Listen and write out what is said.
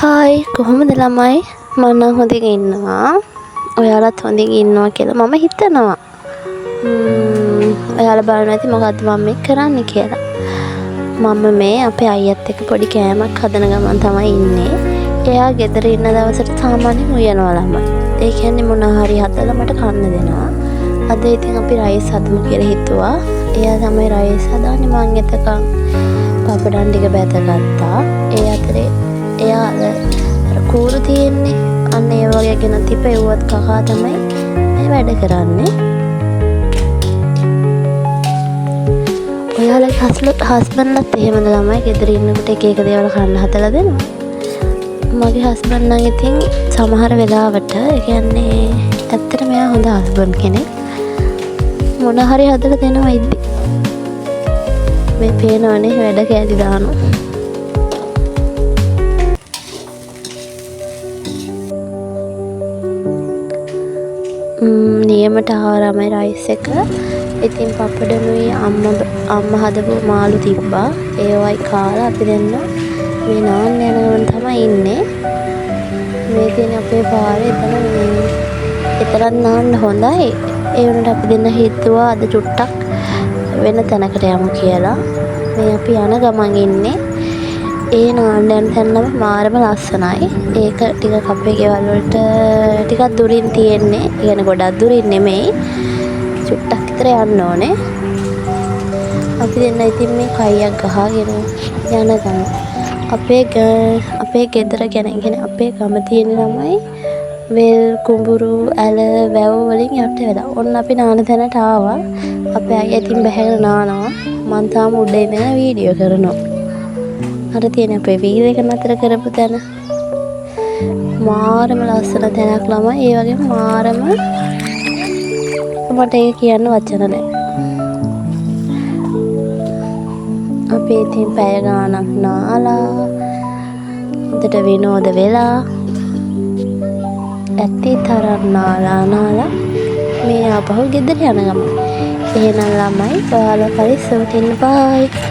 hi කොහොමද ළමයි මම නම් හොඳින් ඉන්නවා ඔයාලත් හොඳින් ඉන්නවා කියලා මම හිතනවා ඔයාලා බලන්න ඇති මොකද්ද මම මේ කරන්නේ කියලා මම මේ අපේ අයියත් එක්ක පොඩි කෑමක් හදන ගමන් තමයි ඉන්නේ එයා ගෙදර ඉන්න දවසට සාමාන්‍යයෙන් උයනවා ළමයි ඒ කියන්නේ මොනවා හරි හදලා මට කන්න දෙනවා අද ඉතින් අපි රයිස් හදමු කියලා හිතුවා එයා තමයි රයිස් හදාන්නේ මං එතකන් පපඩම් ටික බැදගත්තා ඒ අතරේ එයා අර කූරු තියෙන්නේ අන්න ඒ වගේ ගෙන තිබෙව්වත් කකා තමයි මේ වැඩ කරන්නේ ඔයාලගේ හස්බන්ඩ්ලත් එහෙමද ළමයි ගෙදර ඉන්නකොට එක එක දේවල් කන්න හදලා දෙනවා මගේ හස්බන්ඩ් නම් ඉතින් සමහර වෙලාවට ඒ කියන්නේ ඇත්තට මෙයා හොඳ හස්බන්ඩ් කෙනෙක් මොන හරි හදලා දෙනවා ඉද්දි මේ පේනවනේ වැඩ කෑලි දානවා නියමට ආවරමයි රයිස් එක ඉතින් පප්පඩනුයි අම්මා හදපු මාළු තිබ්බා ඒවයි කාලා අපි දෙන්න මේ නාන්න යන ගමන් තමයි ඉන්නේ මේ තියෙන අපේ පාරේ එතරම් නාන්න හොඳයි ඒ වුණාට අපි දෙන්න හිතුවා අද චුට්ටක් වෙන තැනකට යමු කියලා මේ අපි යන ගමන් ඉන්නේ ඒ නාන්න යන තැන නම් මාරම ලස්සනයි ඒක ටිකක් අපේ ගෙවල් වලට ටිකක් දුරින් තියෙන්නේ يعني ගොඩක් දුරින් නෙමෙයි චුට්ටක් විතර යන්න ඕනේ අපි දෙන්න ඉතින් මේ කයියක් ගහගෙන යන ගමන් අපේ ගෙදර ගැනගෙන අපේ ගම තියෙන ළමයි වෙල් කුඹුරු ඇල වැව් වලින් යට වෙලා ඔන්න අපි නාන තැනට ආවා අපේ අයියා ඉතින් බහැගෙන නානවා මං තාම උඩ ඉඳලා වීඩියෝ කරනවා අර තියෙන අපේ වීල් එක නතර කරපු තැන මාරම ලස්සන තැනක් ළමයි ඒ වගේම මාරම මට ඒක කියන්න වචන නැහැ අපි ඉතින් පැය ගාණක් නාලා හොඳට විනෝද වෙලා ඇත්ති තරම් නාලා මේ ආපහු ගෙදර යන ගමන් එහෙනම් ළමයි ඔයාලා පරිස්සමට ඉන්න බයි